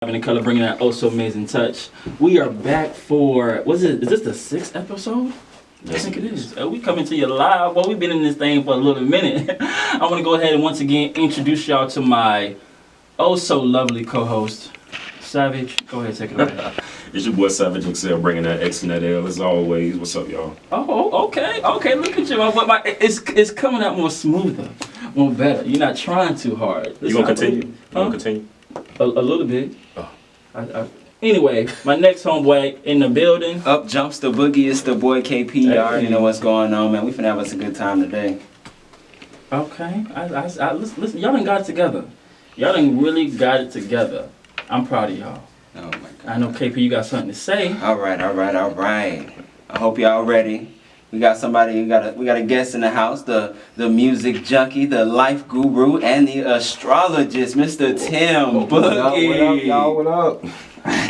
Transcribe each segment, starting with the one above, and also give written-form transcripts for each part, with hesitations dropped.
In the color, bringing that oh so amazing touch. We are back for is this the 6th episode? I think it is. We coming to you live. Well, we've been in this thing for a little minute. I want to go ahead and once again introduce y'all to my oh so lovely co-host, Savage. Go ahead, take it away. It's your boy Savage Excel bringing that X and that L as always. What's up, y'all? Oh, okay. Look at you. It's coming out more smoother, more better. You're not trying too hard. You gonna continue? You gonna continue? A little bit. Oh. Anyway, my next homeboy in the building. Up jumps the boogie. It's the boy KP. You already know what's going on, man. We finna have us a good time today. Okay. Listen, y'all done got it together. Y'all done really got it together. I'm proud of y'all. Oh my God. I know KP, you got something to say. All right. I hope y'all ready. We got somebody. We got a guest in the house. The music junkie, the life guru, and the astrologist, Mr. Tim Boogie. What up, y'all? What up?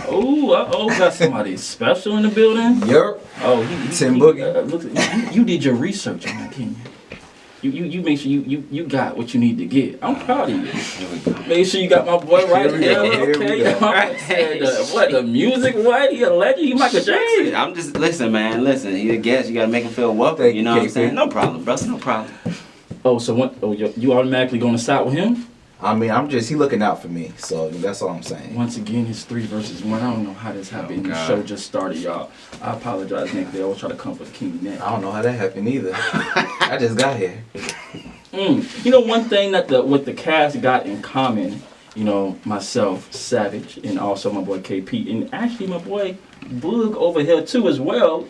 Oh, got somebody special in the building. Yep. Oh, Tim Boogie. You did your research on that, King. You make sure you got what you need to get. I'm proud of you. Make sure you got my boy right here. Okay. What the music? What? He a legend? He Michael Jackson? I'm just listen, man. Listen, he a guest. You gotta make him feel welcome. You know what I'm saying? No problem, bro. No problem. Oh, so what? Oh, you automatically gonna side with him? I mean, he looking out for me, so that's all I'm saying. Once again, it's 3 versus 1. I don't know how this happened. The show just started, y'all. I apologize, Nick. They always try to come for the king next. I don't know how that happened either. I just got here. You know, one thing that what the cast got in common, you know, myself, Savage, and also my boy KP, and actually my boy Boog over here too as well.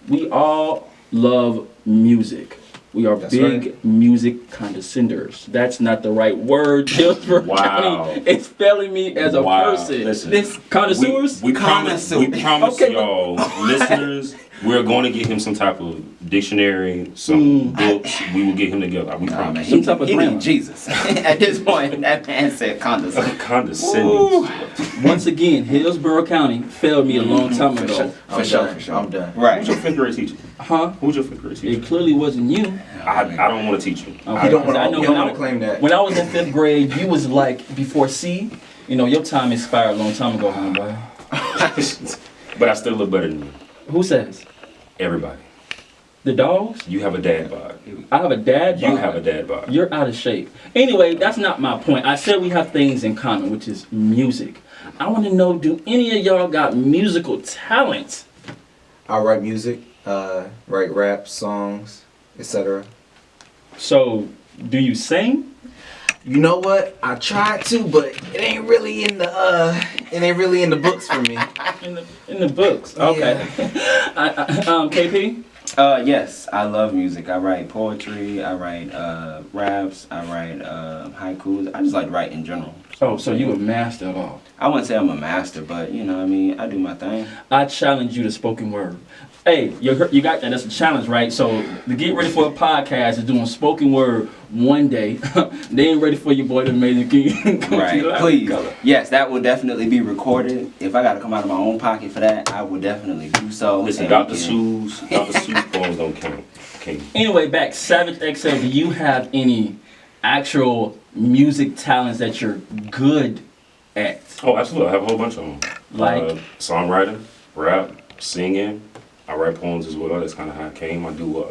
We all love music. We are big music condescenders. That's not the right word. Hillsborough County is failing me as a person. Listen, this connoisseurs? We promise Okay, y'all, listeners, we're going to get him some type of dictionary, some books. We will get him together. We promise. Some type of he grammar. need Jesus. At this point, that man said condescending. Condescending. Once again, Hillsborough County failed me a long time ago. For sure. I'm done. Right. Who's your 5th grade teacher? Huh? Who's your 5th grade teacher? It clearly wasn't you. I don't want to teach you. Okay, You don't I know want to claim that. When I was in 5th grade, you was like before C. You know, your time expired a long time ago, homeboy. But I still look better than you. Who says? Everybody. The dogs? You have a dad bod. I have a dad bod. You have a dad bod. You're out of shape. Anyway, that's not my point. I said we have things in common, which is music. I want to know, do any of y'all got musical talent? I write music, write rap, songs, etc. So, do you sing? You know what? I tried to, but it ain't really in the books for me. In the books. Okay. KP? Yes, I love music. I write poetry, I write raps, I write haikus. I just like to write in general. Oh, so you a master of all. I wouldn't say I'm a master, but you know what I mean, I do my thing. I challenge you to spoken word. Hey, you got that. That's a challenge, right? So to get ready for a podcast is doing spoken word one day. They ain't ready for your boy, the Amazing King. Right, please. Yes, that will definitely be recorded. If I got to come out of my own pocket for that, I will definitely do so. Listen, Dr. Seuss poems don't count. Okay. Anyway, back, Savage XL, do you have any actual music talents that you're good at? Oh, absolutely. I have a whole bunch of them. Like? Songwriter, rap, singing. I write poems as well. That's kind of how I came. I do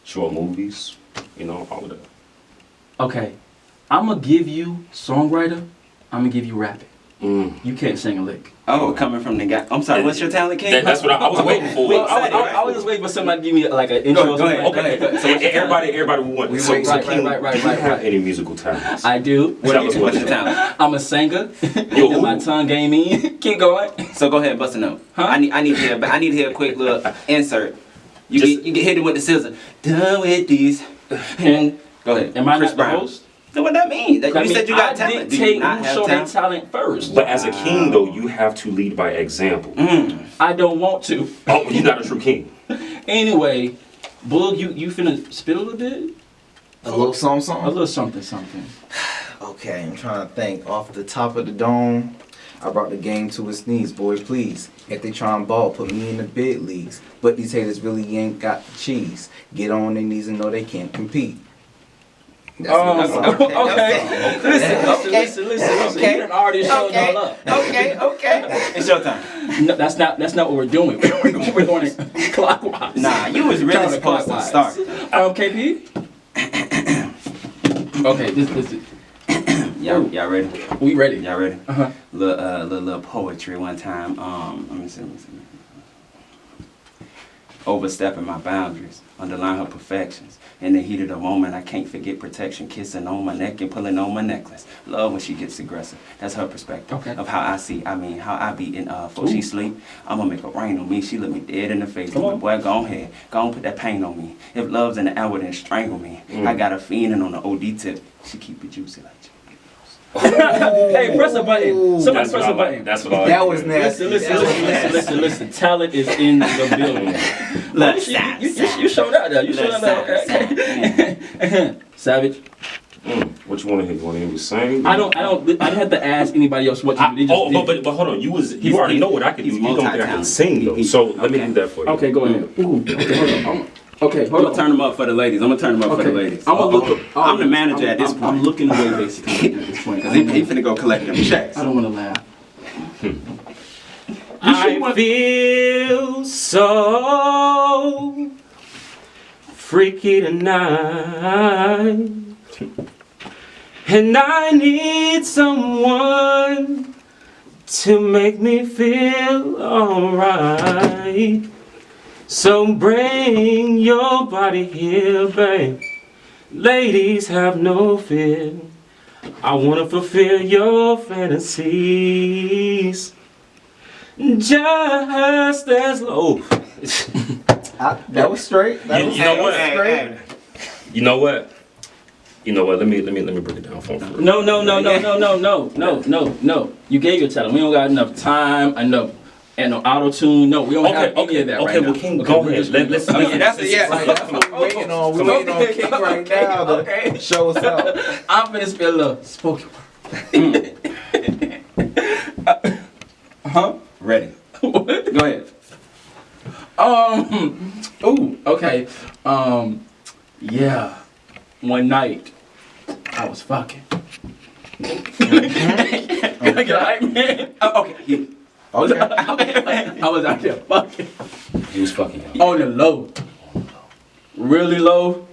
short movies, you know, all of that. Okay, I'm going to give you songwriter. I'm going to give you rapping. You can't sing a lick. Oh, coming from the guy. I'm sorry, what's your talent, King? That's what I was waiting for. I was just waiting for somebody to give me like an intro. Go ahead. Okay, so everybody will want. Right. Any musical talents? I do. What's your talent? I'm a singer. My tongue game in. Keep going. So go ahead, bust a note. Huh? I need to hear a quick little insert. You get hit it with the scissor. Done with these. Go ahead. Am I Chris not Brown. the host? So what that mean? You said you got talent. Do you Dictate not who have show their talent? talent first. But as a king, though, you have to lead by example. I don't want to. Oh, you're not a true king. Anyway, Bull, you finna spit a little bit? A little song? A little something. Okay, I'm trying to think. Off the top of the dome, I brought the game to its knees, boy, please. If they try and ball, put me in the big leagues. But these haters really ain't got the cheese. Get on their knees and know they can't compete. That's Okay. Listen. Okay. You done already showed all up. Okay. It's your time. No, that's not what we're doing. We're going clockwise. Nah, you was really supposed to start. KP? Okay, this is. Y'all ready? We ready. Y'all ready? Uh-huh. Little poetry one time. Let me see. Overstepping my boundaries, underline her perfections. In the heat of the moment, I can't forget protection. Kissing on my neck and pulling on my necklace. Love when she gets aggressive. That's her perspective of how I be in before she sleep. I'ma make it rain on me. She look me dead in the face. But boy, go ahead. Go on, put that pain on me. If love's in the hour, then strangle me. I got her fiending on the OD tip. She keep it juicy like you. Hey, press a button. Somebody press a button. That's what I That was nasty. Listen. Talent is in the building. You showed out there. You showed out there. Okay. Savage. What you want to hear? You want to hear me sing? I don't have to ask anybody else what to do. But hold on. You already know what I can do. You don't think I can sing though. So let me do that for you. Okay, go ahead. Okay, hold on. Okay, hold I'm on. gonna turn them up for the ladies. I'm the manager at this point. I'm looking away basically at this point. Cause he finna go collect them checks. I don't want to laugh. I feel so freaky tonight, and I need someone to make me feel alright. So bring your body here, babe. Ladies, have no fear. I wanna fulfill your fantasies. Just as low. That was straight. You know what? You know what? Let me break it down for you. No. You gave your talent. We don't got enough time, and no auto tune. No, we don't have any of that right now. King, go ahead. Let's That's what we're waiting on. We're waiting on King right now to show us out. I'm finna spell a little spoken word. Ready. What? Go ahead. Okay. Yeah. One night, I was fucking. Okay. Okay. I was out there fucking. He was fucking y'all. On the low. Really low.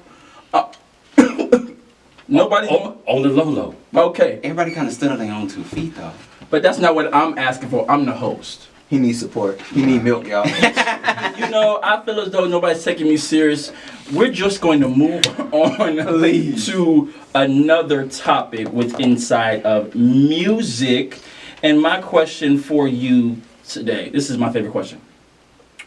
Nobody. On the low. Okay. Everybody kind of stood on their own 2 feet though. But that's not what I'm asking for. I'm the host. He needs support. He need milk, y'all. I feel as though nobody's taking me serious. We're just going to move on to another topic with inside of music. And my question for you today, this is my favorite question.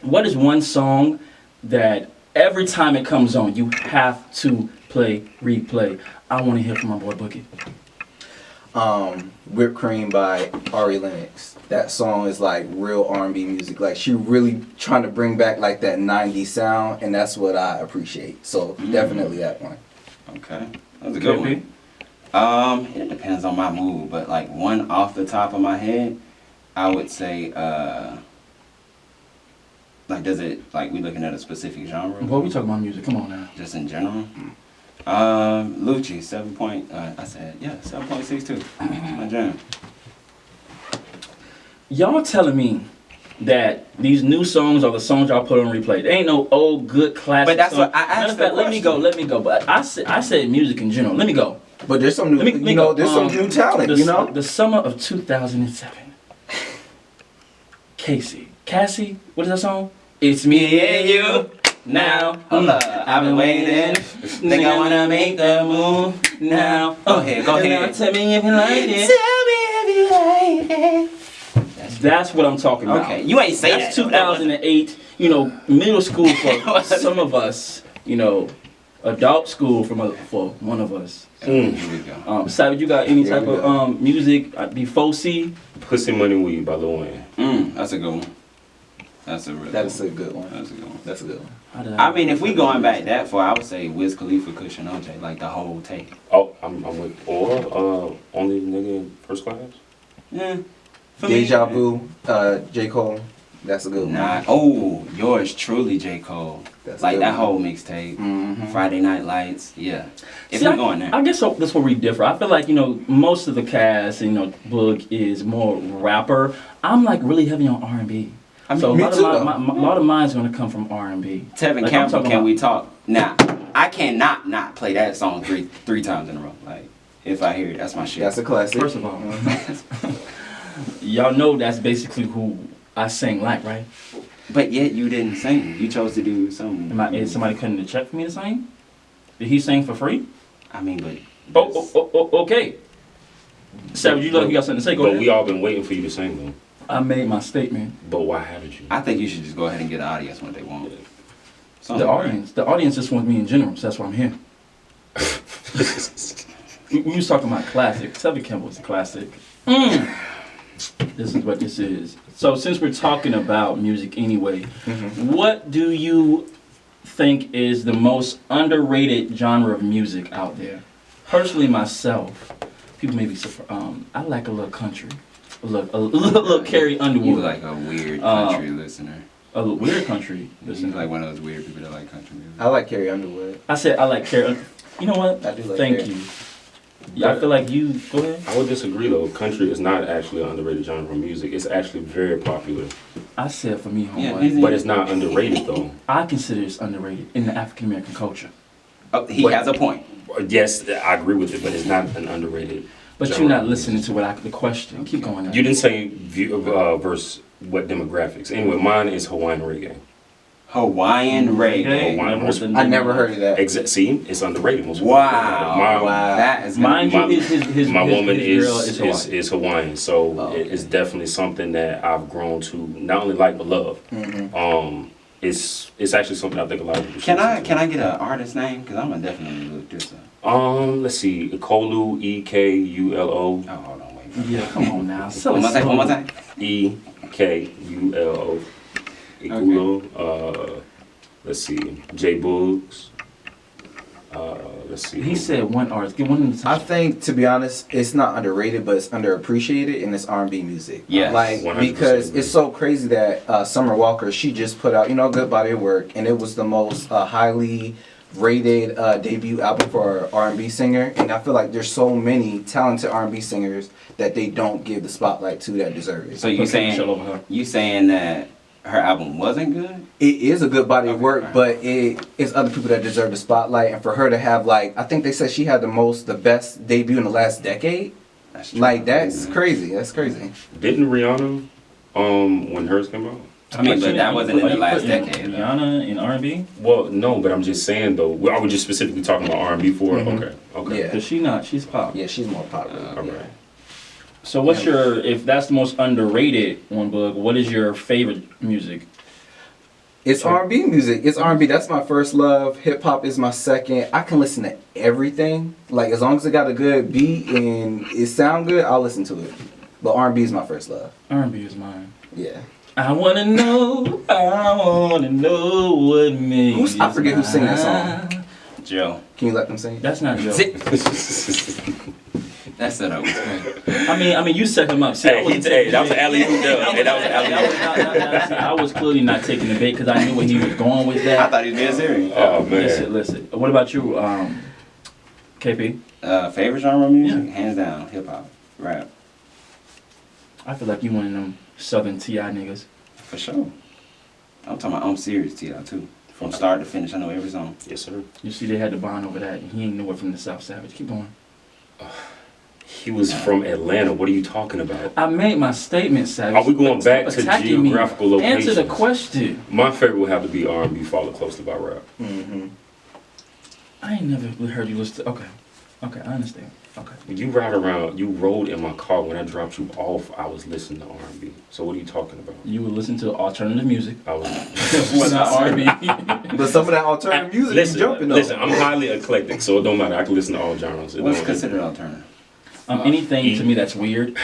What is one song that every time it comes on, you have to replay? I want to hear from my boy Bookie. Whipped Cream by Ari Lennox. That song is like real R&B music. Like she really trying to bring back like that 90s sound, and that's what I appreciate. So definitely that one. Okay, that's a good one. It depends on my mood, but like one off the top of my head, I would say, like does it, like we looking at a specific genre? Boy, we talking about music. Come on now. Just in general? Lucci, 7.62. My jam. Y'all telling me that these new songs are the songs y'all put on replay. They ain't no old good classic But that's song. what I asked. Let me go. But I said music in general. Let me go. But there's some new, there's some new talent, The summer of 2007. Cassie, what is that song? It's me and you now. Hold up, I've been waiting. Think I wanna make the move now. Go ahead. Now tell me if you like it. That's what I'm talking about. Okay, you ain't say That's that. 2008, middle school for some of us, adult school for one of us. Here we go. Savage, you got any type of music before C? Pussy Money Weed by Lil Wayne. That's a good one. That's a good one. That's a good one. That's a good one. I mean, if we going back that far, I would say Wiz Khalifa, Kush, and OJ, like the whole tape. Oh, I'm with Only Nigga in First Class. Yeah. Deja Vu, J. Cole. That's a good one. Nah. Oh, yours truly, J. Cole. That's Like good that one. whole mixtape. Mhm. Friday Night Lights. Yeah. If See, we're going there. I guess that's where we differ. I feel like, most of the cast, Boog is more rapper. I'm like really heavy on R&B. I mean, So a me lot, too, of though. a lot of mine's gonna come from R&B. Tevin Like, I'm Campbell, talking can about- we talk? Now, I cannot not play that song three times in a row. Like, if I hear it, that's my shit. That's a classic. First of all, Mhm. y'all know that's basically who I sing like, right? But yet you didn't sing. You chose to do something. Is somebody cutting the check for me to sing? Did he sing for free? I mean, but. Okay. Savage, you look, you got something to say? Go But ahead. we all been waiting for you to sing though. I made my statement. But why haven't you? I think you should just go ahead and get the audience what they want. The audience just wants me in general, so that's why I'm here. We was talking about classic. Tevin Campbell is a classic. This is what this is. So since we're talking about music anyway, what do you think is the most underrated genre of music out there? Personally, myself, people may be surprised. I like a little country, a little Carrie Underwood. You like a weird country listener. A little weird country. You like one of those weird people that like country music. I like Carrie Underwood. I said I like Carrie. You know what? I do like Thank Carrie. you. Yeah, I feel like you. Go ahead. I would disagree though. Country is not actually an underrated genre of music. It's actually very popular. I said for me, Yeah, homeboy. But it's not underrated though. I consider it's underrated in the African American culture. Oh, he But- has a point. Yes, I agree with it, but it's not an underrated. But genre you're not of listening music. to what the question. Keep going. You didn't say verse what demographics. Anyway, mine is Hawaiian reggae. Hawaiian reggae. Hawaiian I never heard of that. See, it's underrated. Most people Wow. don't know that. Wow. That is Mind gonna you, be My woman his girl is Hawaiian. is Hawaiian, so Oh, it's definitely something that I've grown to not only like but love. It's actually something I think a lot of people. Can should I listen get an artist name? Because I'm gonna definitely look this up. to. Let's see, Ekulu, Ekulo, Oh, hold on, wait. Yeah, come on now. So One more time. One more time. Ekulo, Ekulo. Let's see, J Boogs. Let's see. He said one artist. Get one of the I top. think, to be honest, it's not underrated, but it's underappreciated, and it's R&B music. Yes. Like, 100% because agree. it's so crazy that Summer Walker, she just put out, a good body of work, and it was the most highly rated debut album for an R&B singer, and I feel like there's so many talented R&B singers that they don't give the spotlight to that deserve it. So you Shut over her. saying that her album wasn't good? It is a good body of Okay, work, alright. but it's other people that deserve the spotlight, and for her to have, like, I think they said she had the best debut in the last decade. That's true. Like, that's crazy. That's crazy. Didn't Rihanna, when hers came out? I mean, but that wasn't in the last putting decade. though. Rihanna in R&B? Well, no, but I'm just saying though. I was just specifically talking about R&B for it. Mhm. Okay. Yeah. Because she's pop. Yeah, she's more popular. All yeah. right. So what's if that's the most underrated one, Boog, what is your favorite music? It's R&B music. It's R&B. That's my first love. Hip hop is my second. I can listen to everything. Like, as long as it got a good beat and it sound good, I'll listen to it. But R&B is my first love. R&B is mine. Yeah. I wanna know what makes I forget who sang that song. Joe. Can you let them sing? That's not Joe. That's it. I mean, you set him up. See, That was an alley-oop. I was clearly not taking the bait because I knew where he was going with that. I thought he was being serious. Oh man. Listen. What about you, KP? Favorite genre of music? Hands down, hip hop, rap, I feel like you one of them Southern T.I. niggas. for sure. I'm talking about I'm serious T.I. too. From start to finish, I know every song. Yes, sir. You see, they had the bond over that, and he ain't nowhere from the South Savage. Keep going. He was from Atlanta. What are you talking about? I made my statement, Savage. Are we going back to Attacking me. geographical locations? Answer the question. My favorite would have to be R&B, followed closely by rap. Mm-hmm. I ain't never heard you listen to. Okay, I understand. Okay. You rode in my car when I dropped you off. I was listening to R&B. So what are you talking about? You would listen to alternative music. I was. Well, not R&B. But some of that alternative music is jumping though. Listen, I'm highly eclectic, so it don't matter. I can listen to all genres. What's considered alternative? Anything to me that's weird.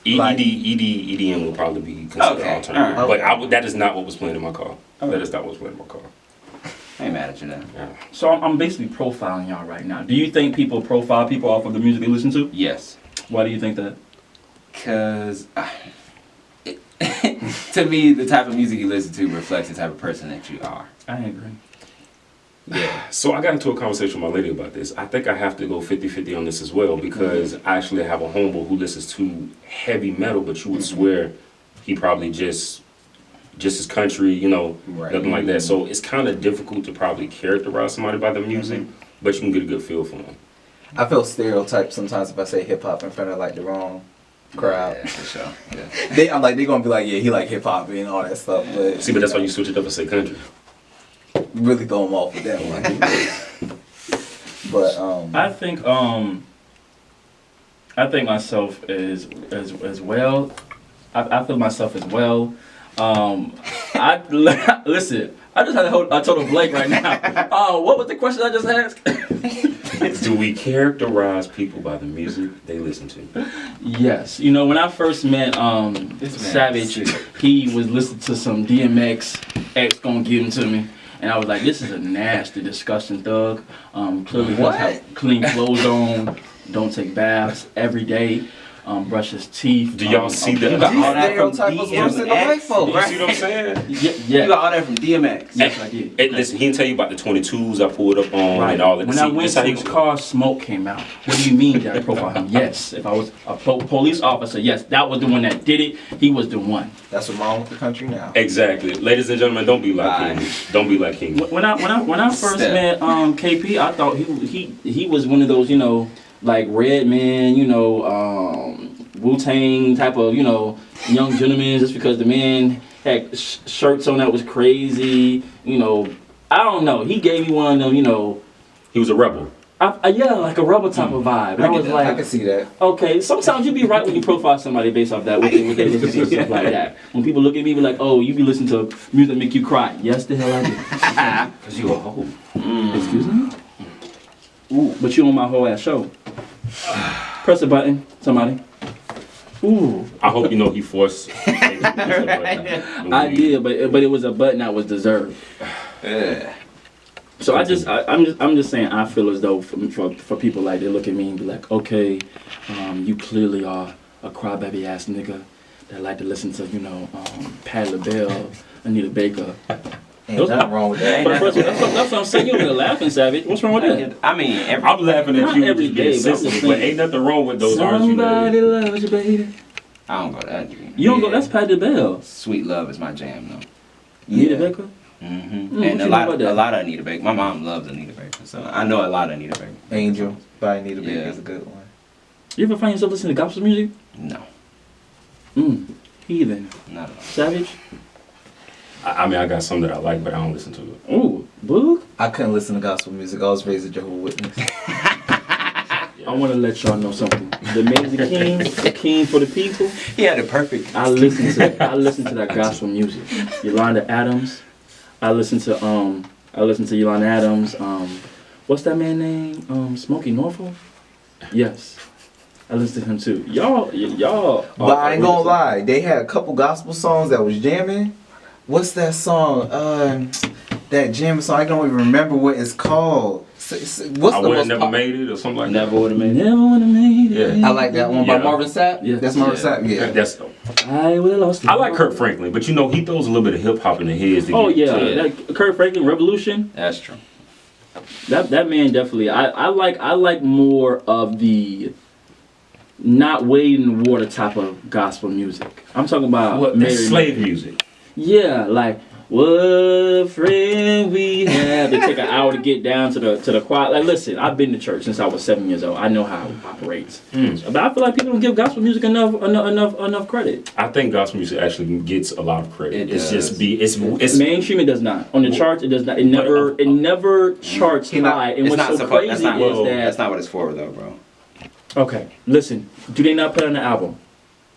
EDM will probably be considered Okay, alternative, alright. but that is not what was playing in my car. That is not what was playing in my car. I ain't mad at you then. Yeah. So I'm basically profiling y'all right now. Do you think people profile people off of the music they listen to? Yes. Why do you think that? Cause To me, the type of music you listen to reflects the type of person that you are. I agree. Yeah. So I got into a conversation with my lady about this. I think I have to go 50-50 on this as well because I actually have a homeboy who listens to heavy metal, but you would swear he probably just his country, you know, Right. nothing like that. So it's kind of difficult to probably characterize somebody by their music, but you can get a good feel for them. I feel stereotyped sometimes if I say hip hop in front of like the wrong crowd. Yeah, for sure. Yeah. They gonna be like, yeah, he like hip hop and all that stuff. But See, but that's why you switch it up and say country. really throw him off with that one. But I think myself as well. I feel myself as well. Listen. I just had a total blank right now. What was the question I just asked? Do we characterize people by the music they listen to? Yes. You know, when I first met Savage, he was listening to some DMX. X gonna give him to me. And I was like, this is a nasty, disgusting thug. Clearly doesn't have clean clothes on, don't take baths every day, brush his teeth. Do y'all see that? You got all that from stereotype was worse than the white DMX. folks. You see what I'm saying? Yeah. You got all that from DMX. Yes, I did. Listen, he didn't tell you about the 22s I pulled up on and all that. When I went to his car, smoke came out. What do you mean that I profile him? Yes. If I was a police officer, yes, that was the one that did it. He was the one. That's what's wrong with the country now. Exactly. Ladies and gentlemen, don't be like him. Don't be like him. When I first met KP, I thought he was one of those, you know, like Redman, you know, Wu-Tang type of, you know, young gentlemen, just because the man had shirts on that was crazy, you know. I don't know. He gave me one of them, you know. He was a rebel. Yeah, like a rebel type of vibe. And I was like, I can see that. okay, sometimes you be right when you profile somebody based off that, what they listen to and stuff like that. When people look at me, be like, oh, you be listening to music that make you cry. Yes, the hell I do. Because you a hoe. Excuse me? Ooh, but you on my whole ass show. Press a button, somebody. Ooh. I hope you know he forced. I did, but it was a button that was deserved. Yeah. So I'm just saying, I feel as though for people like, they look at me and be like, okay, you clearly are a crybaby ass nigga that like to listen to, you know, Patti LaBelle, Anita Baker. Ain't nothing wrong with that. But first, that's what I'm saying. You're laughing, Savage. What's wrong with that? I mean, I'm laughing at Not you every just being day, but I'm just sensitive, but saying. ain't nothing wrong with those artists you know. Somebody loves you, baby. I don't go that deep. You don't go. That's Patti LaBelle. Sweet Love is my jam, though. Anita Baker. Mm-hmm. what And you a know lot about that? of Anita Baker. My mom loves Anita Baker, so I know a lot of Anita Baker. Angel by Anita Baker Yeah. is a good one. You ever find yourself listening to gospel music? No, Heathen. not at all. Savage. I mean, I got some that I like, but I don't listen to it. Ooh, Boog. I couldn't listen to gospel music. I was raised a Jehovah's Witness. I want to let y'all know something. The amazing king, the king for the people. He had a perfect. I listen to that gospel music. Yolanda Adams. I listen to Yolanda Adams. What's that man name? Smokey Norfolk. Yes, I listen to him too. Y'all. But I ain't gonna lie, they had a couple gospel songs that was jamming. What's that song? That jamming song. I don't even remember what it's called. What's I the would have most never made it or something like Never that. would have made it. Never would have made it. Yeah. I like that one by Yeah. Marvin Sapp. Yeah. That's Marvin Sapp. Yeah. That's dope. I would have lost it. I like Kurt Franklin, but you know he throws a little bit of hip hop in the heads. To Oh get yeah, to- that Kurt Franklin Revolution. That's true. That man definitely. I like more of the not wading in the water type of gospel music. I'm talking about What, Mary that's slave music. Yeah, like what friend we have. They take an hour to get down to the choir. Like, listen, I've been to church since I was 7 years old. I know how it operates. But I feel like people don't give gospel music enough credit. I think gospel music actually gets a lot of credit. It It's does. just it's Mainstream, it does not. On the charts, it does not. It never charts high. And It's what's not so supposed. crazy That's not. is That's that. not what it's for, though, bro. Okay, listen. Do they not put on the album?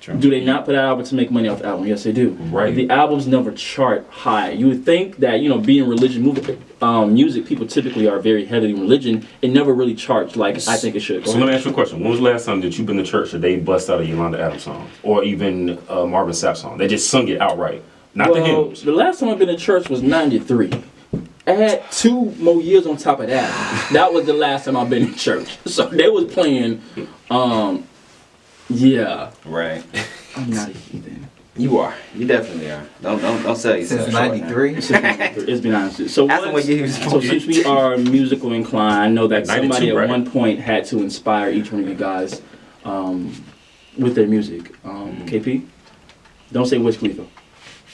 True. Do they not put out an album to make money off the album? Yes, they do. Right. The albums never chart high. You would think that, you know, being music, people typically are very heavy in religion. It never really charts like I think it should. So let me ask you a question. When was the last time that you've been to church that they bust out a Yolanda Adams song or even a Marvin Sapp song? They just sung it outright, not the hymns. The last time I've been to church was '93. Add 2 more years on top of that. That was the last time I've been in church. So they was playing, yeah. Right. I'm not a heathen. You are. You definitely are. Don't sell yourself Since short now. '93. Let's be honest. So, Ask him what year he was so born. since we are musical inclined, I know that 92, somebody at right? one point had to inspire each one of you guys with their music. KP, don't say Wiz Khalifa.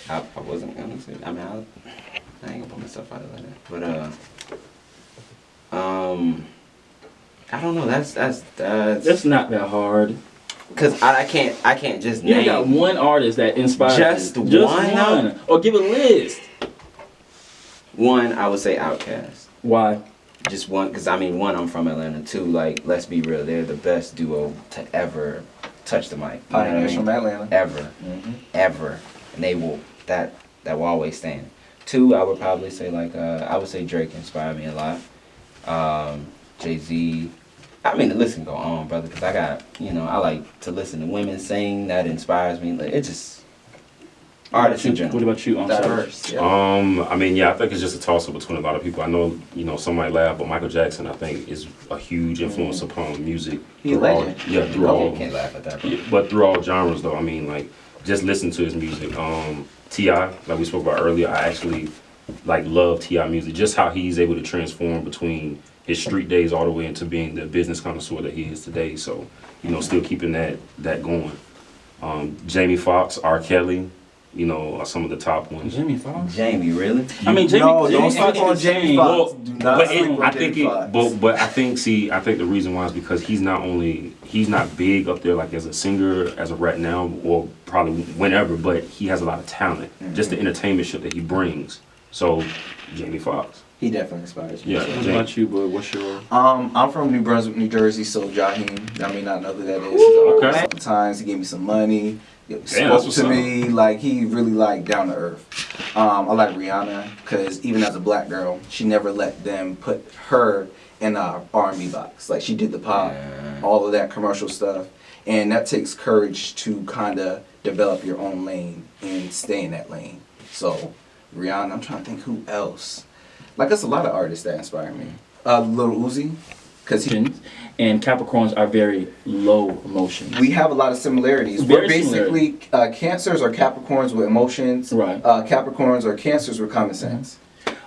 I wasn't gonna say. I mean, I ain't gonna put myself out like that. But I don't know. That's not that hard. Because I can't just You name. got one artist that inspires Just you. Just one, one. Or give a list. One, I would say Outkast. Why? Just one, because I mean, one, I'm from Atlanta. Two, like, let's be real, they're the best duo to ever touch the mic. You know what I Pioneers mean? from Atlanta. Ever, ever, and they will that will always stand. Two, I would probably say like I would say Drake inspired me a lot. Jay-Z. I mean, the list can go on, brother, because I got, I like to listen to women sing. That inspires me. Like, it just artists in general. What about you? Diverse. Yeah. I mean, yeah, I think it's just a toss-up between a lot of people. I know, some might laugh, but Michael Jackson, I think, is a huge influence upon music. He a through all- legend. Yeah, through You all. can't laugh at that, bro. Yeah, but through all genres, though, I mean, like, just listen to his music. T.I., like we spoke about earlier, I actually, like, love T.I. music. Just how he's able to transform between his street days all the way into being the business connoisseur that he is today. So, still keeping that going. Jamie Foxx, R. Kelly, are some of the top ones. Jamie Foxx? Jamie, really? I mean, Jamie, No, Jamie don't Foxx sleep on is Jamie insane. Foxx. Well, Do not but sleep on I Jamie think Foxx. but I think the reason why is because he's not big up there like as a singer as of right now or probably whenever, but he has a lot of talent. Just the entertainment shit that he brings. So Jamie Foxx. He definitely inspires me. Yeah. What about you, bud? What's your... I'm from New Brunswick, New Jersey, so Jaheim, I may not know who that is. Okay. Sometimes he gave me some money, that's spoke what's to up. me, like he really like down to earth. I like Rihanna because even as a black girl, she never let them put her in a R&B box. Like she did the pop, all of that commercial stuff, and that takes courage to kind of develop your own lane and stay in that lane. So Rihanna, I'm trying to think who else. Like, there's a lot of artists that inspire me. Lil Uzi, because And Capricorns are very low emotions. we have a lot of similarities. Very We're basically Cancers are Capricorns with emotions. Right. Capricorns are Cancers with common sense.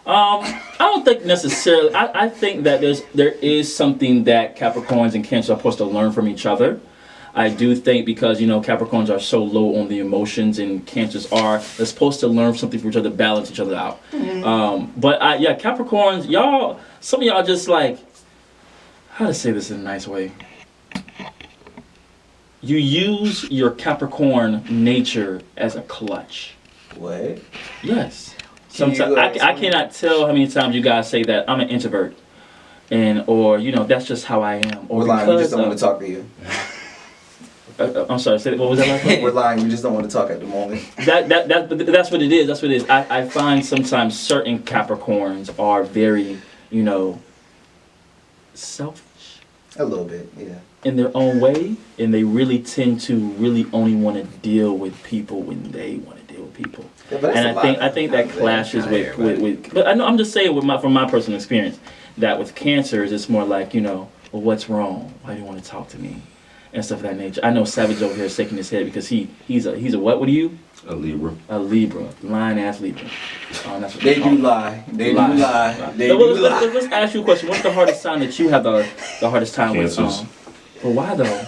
I don't think necessarily. I think that there is something that Capricorns and Cancer are supposed to learn from each other. I do think because Capricorns are so low on the emotions and Cancers are, they're supposed to learn something from each other, balance each other out. But Capricorns, some of y'all just like, how to say this in a nice way. You use your Capricorn nature as a clutch. What? Yes. Can you, Sometimes I cannot tell how many times you guys say that I'm an introvert, or that's just how I am. Or We're lying. We just don't because want to talk to you. I'm sorry. What was that last one? We're lying. We just don't want to talk at the moment. That's what it is. That's what it is. I find sometimes certain Capricorns are very, selfish A little bit, yeah. in their own way, and they really tend to really only want to deal with people when they want to deal with people. Yeah, but that's And a lot I think that of- clashes not with. But I'm just saying from my personal experience that with Cancers, it's more like well, what's wrong? Why do you want to talk to me? And stuff of that nature. I know Savage over here is shaking his head because he's a what? What are you? A Libra. A Libra, lying ass Libra. That's what They call do it. lie. They do Lie. lie. They So do let's lie. ask you a question. What's the hardest sign that you have the hardest time Cancers. with? But why though?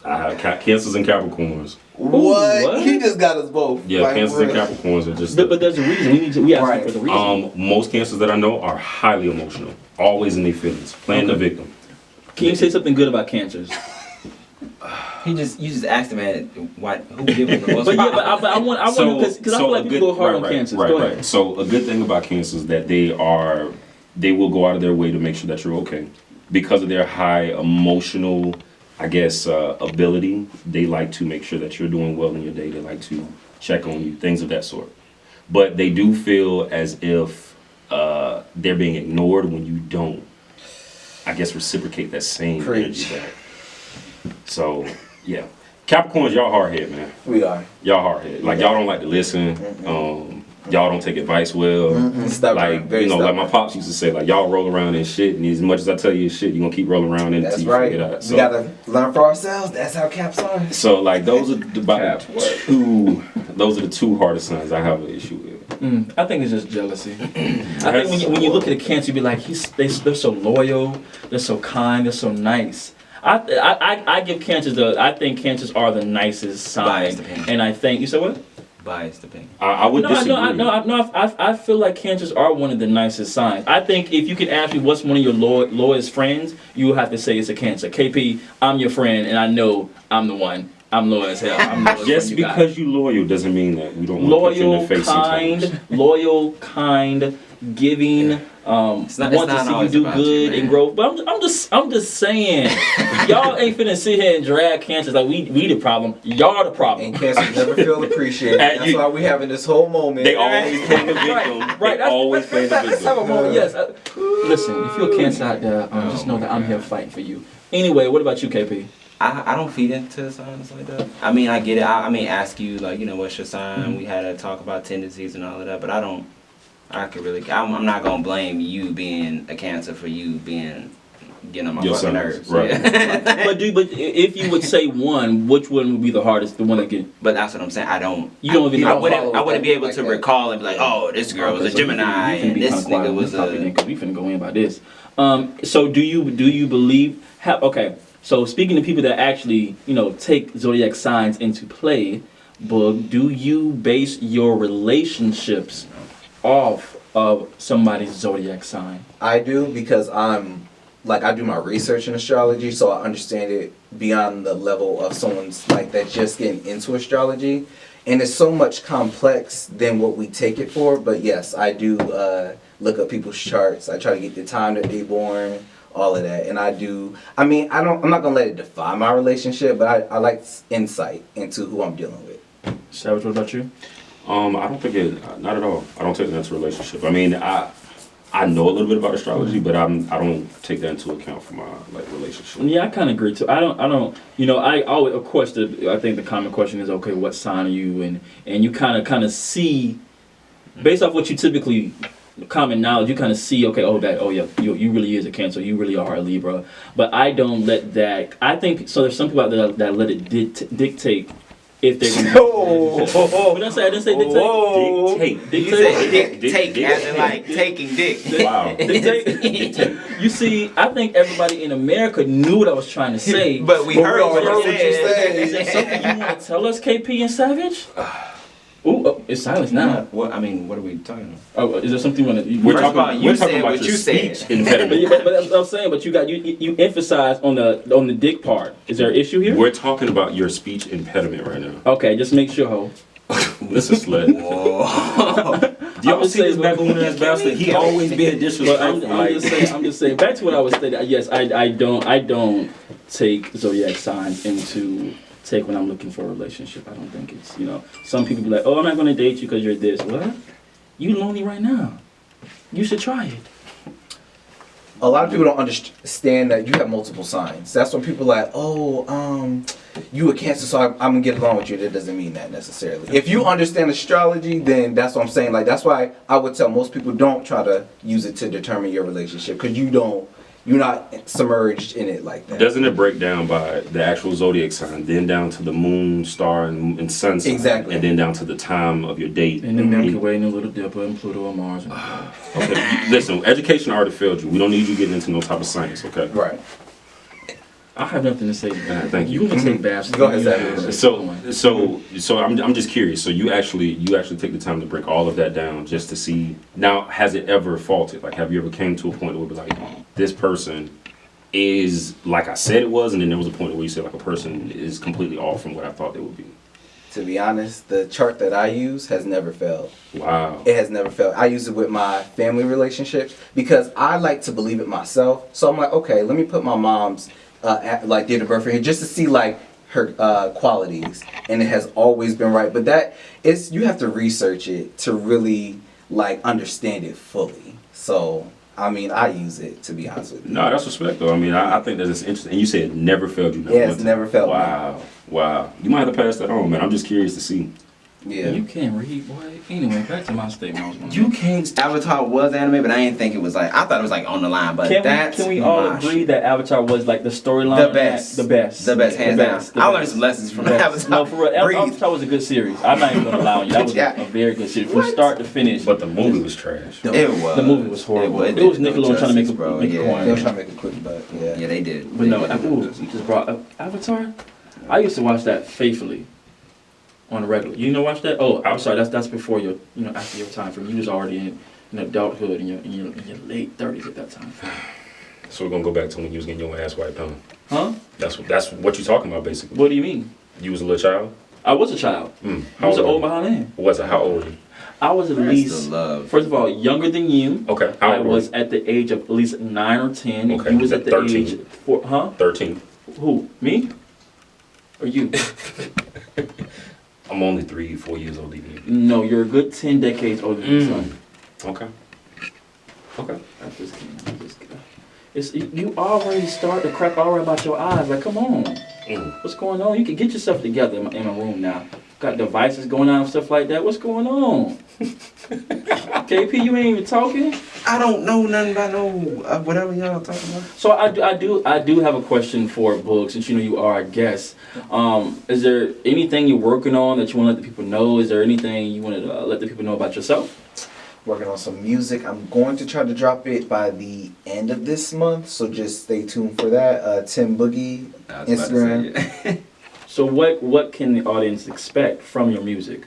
I have Cancers and Capricorns. What? What? He just got us both. Yeah, Like, Cancers and real. Capricorns are just. But there's a reason. We ask you for the reason. Most Cancers that I know are highly emotional, always in their feelings, playing the victim. Can you say something good about Cancers? You just asked him who gave him the most. But I want because I feel like people go hard on Cancers. Go ahead. So a good thing about Cancers is that they will go out of their way to make sure that you're okay. Because of their high emotional, I guess, ability, they like to make sure that you're doing well in your day. They like to check on you, things of that sort. But they do feel as if they're being ignored when you don't, I guess, reciprocate that same energy Preach. back. So, yeah. Capricorns, y'all hard head, man. We are. Y'all hard head. Like, y'all don't like to listen. y'all don't take advice well. Stubborn, Like, very you know, like my stubborn. pops used to say, like, y'all roll around in shit, and as much as I tell you shit, you're gonna keep rolling around in it That's until you right. figure it out. So, We gotta learn for ourselves. That's how caps are. so like, those are those are the two hardest signs I have an issue with. I think it's just jealousy. I think when you look at a Cancer, you be like, they're so loyal, they're so kind, they're so nice. I give Cancers I think Cancers are the nicest sign, Biased opinion. and I think you said what? Biased opinion. I would disagree. I feel like Cancers are one of the nicest signs. I think if you could ask me what's one of your lowest friends, you would have to say it's a Cancer. KP, I'm your friend, and I know I'm the one. I'm loyal as hell. I'm loyal Just because you loyal doesn't mean that we don't want to put you in the face sometimes. loyal, kind, giving. Want to see you do good and grow. But I'm just saying, y'all ain't finna sit here and drag Cancers like we the problem. Y'all the problem. And Cancers never feel appreciated. That's why we having this whole moment. They always play the victim. Right. They always play the Let's have a victim. moment. Yes. Listen, if you're a Cancer out there, just know that I'm here fighting for you. Anyway, what about you, KP? I don't feed into signs like that. I mean, I get it. I mean, ask you, like, you know, what's your sign? We had a talk about tendencies and all of that, but I'm not going to blame you being a Cancer for you being, getting on my Your fucking signs, nerves. right. Yeah. but if you would say one, which one would be the hardest? The one that get. But that's what I'm saying. I even I know. wouldn't be able like to that. recall and be like, oh, this girl was a Gemini and this nigga was a. Because we finna go in about this. So do you believe? Okay. So speaking to people that actually, take zodiac signs into play, Boog, do you base your relationships off of somebody's zodiac sign? I do because I do my research in astrology, so I understand it beyond the level of someone's like that's just getting into astrology, and it's so much complex than what we take it for. But yes, I do look up people's charts. I try to get the time that they born, all of that, and I'm not gonna let it define my relationship, but I like insight into who I'm dealing with. Savage, what about you? I don't think not at all. I don't take that into a relationship. I mean, I know a little bit about astrology, but I don't take that into account for my relationship. Yeah, I kind of agree too. I don't. I always, of course, I think the common question is, okay, what sign are you? And you kind of see, based off what you typically, common knowledge, you kind of see, okay, you really is a Cancer, you really are a Libra. But I don't let that. I think so. There's some people out there that let it dictate. If they're gonna what did I say? I didn't say dictate. You said take as in like taking dick. Wow. Dictate. You see, I think everybody in America knew what I was trying to say. But we heard what you Is said. there something you want to tell us, KP and Savage? It's silence now. What are we talking about? Oh, is there something you want to? First of all, you said what you said. speech impediment. But I'm saying, but you emphasize on the dick part. Is there an issue here? We're talking about your speech impediment right now. Okay, just make sure, ho. This is slut. Do y'all see this baboon ass bastard? He always being But disrespectful. I'm just saying. Back to what I was stating. Yes, I don't take zodiac signs into take when I'm looking for a relationship. I don't think it's Some people be like, oh, I'm not gonna date you because you're this. What? You lonely right now? You should try it. A lot of people don't understand that you have multiple signs. That's when people are like, you a Cancer, so I'm gonna get along with you. That doesn't mean that necessarily. If you understand astrology, then that's what I'm saying. Like, that's why I would tell most people don't try to use it to determine your relationship, because you're not submerged in it like that. Doesn't it break down by the actual zodiac sign, then down to the moon, star, and sun sign, Exactly. and then down to the time of your date? And the Milky Way, and the Little Dipper, and Pluto, and Mars. Okay, listen, education already failed you. We don't need you getting into no type of science, okay? Right. I have nothing to say. Thank you. You can take baths. Go ahead, Savage. So I'm just curious. So you actually take the time to break all of that down just to see. Now, has it ever faulted? Like, have you ever came to a point where it was like, this person is like I said it was, and then there was a point where you said like a person is completely off from what I thought they would be? To be honest, the chart that I use has never failed. Wow. It has never failed. I use it with my family relationships because I like to believe it myself. So I'm like, okay, let me put my mom's date of birth in here just to see like her qualities, and it has always been right. But you have to research it to really like understand it fully. So I mean, I use it, to be honest with you. No, that's respect though. I mean, I think that it's interesting. And you said it never failed you. Yeah, it's never failed me. Wow. You might have to pass that on, man. I'm just curious to see. Yeah. You can't read, boy. Anyway, back to my statement. I was gonna You make. can't. Avatar was anime, but I didn't think it was like. I thought it was like on the line, but Can we all my agree shit. that Avatar was like the storyline? The best. The best. The best, hands down. the I learned best. some lessons from The best. Avatar. No, for real. Breathe. Avatar was a good series. I'm not even gonna lie on you. That was Yeah. a very good series from What? start to finish. But the movie was trash. It was. The movie was horrible. It did was no Nickelodeon trying to make justice, a bro. make a Yeah. coin. They were trying to make a quick buck. Yeah. Yeah, they did. But They no, did no justice. you just brought up Avatar. I used to watch that faithfully on the regular. You know, watch that? Oh, I'm sorry. That's before your, after your time frame. You was already in adulthood in your late 30s at that time. So we're gonna go back to when you was getting your ass wiped on. Huh? That's what you're talking about, basically. What do you mean? You was a little child. I was a child. How I was an old old were you? behind man. Was it? How old were you? I was at Where's least, the love? first of all, younger than you. Okay. How I old were was you? at the age of at least 9 or 10. Okay. You was at the 13. age 4, huh? 13. Who? Me? Or you? I'm only 3-4 years older than you. No, you're a good 10 decades older than me, son. Okay. Okay. I'm just kidding. You already start to crack all right about your eyes. Like, come on. What's going on? You can get yourself together in my room now. Got devices going on and stuff like that. What's going on? KP, you ain't even talking. I don't know nothing about whatever y'all talking about. So I do have a question for Boog, since you are our guest. Is there anything you're working on that you want to let the people know? Is there anything you want to let the people know about yourself? Working on some music. I'm going to try to drop it by the end of this month, so just stay tuned for that. Tim Boogie, I was about to Instagram. say it. So what can the audience expect from your music?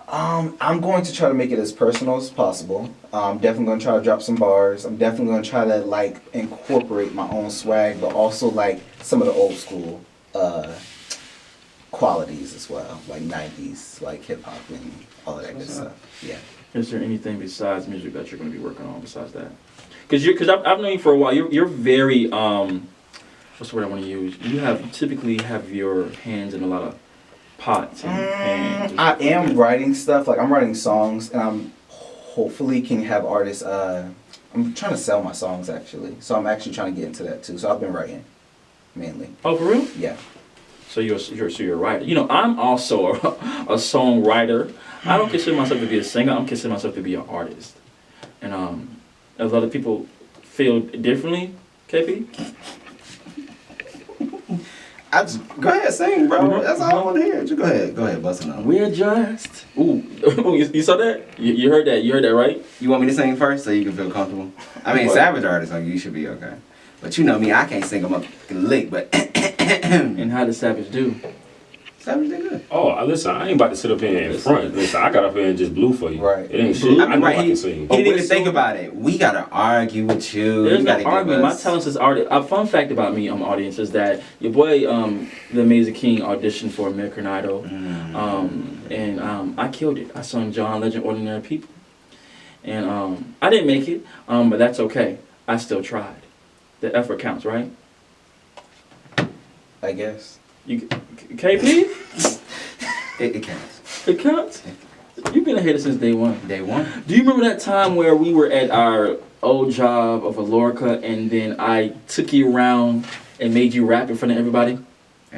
I'm going to try to make it as personal as possible. I'm definitely going to try to drop some bars. I'm definitely going to try to incorporate my own swag, but also some of the old school qualities as well, like 90s, like hip hop and all of that good stuff. Yeah. Is there anything besides music that you're going to be working on besides that? Because I've known you for a while. You're very what's the word I want to use? You typically have your hands in a lot of pots and pans. I am writing stuff. I'm writing songs, and I'm hopefully can have artists. I'm trying to sell my songs actually, so I'm actually trying to get into that too. So I've been writing mainly. Oh, for real? Yeah. So you're a writer. I'm also a songwriter. I don't consider myself to be a singer. I'm considering myself to be an artist. And a lot of people feel differently. KP? Go ahead, sing, bro. Mhm. That's all I want to hear. Just go ahead, bust it out. We're just. Ooh, you saw that? You heard that? You heard that, right? You want me to sing first so you can feel comfortable? I mean, What? Savage artists, you should be okay. But you know me, I can't sing them up the lick, but And how does Savage do? Savage did good. Oh, listen, I ain't about to sit up here in front. Listen, I got up here and just blew for you. Right. It ain't shit. I know I he can sing. didn't even whistle. think about it. We gotta argue with you. There's you gotta no argument. give My us... talents is art. A fun fact about me, audience, is that your boy, the Amazing King, auditioned for American Idol, and I killed it. I sung John Legend, Ordinary People, and I didn't make it, but that's okay. I still tried. The effort counts, right? I guess. KP, It counts. it counts. You've been a hater since day one. Day one. Do you remember that time where we were at our old job of Alorica, and then I took you around and made you rap in front of everybody?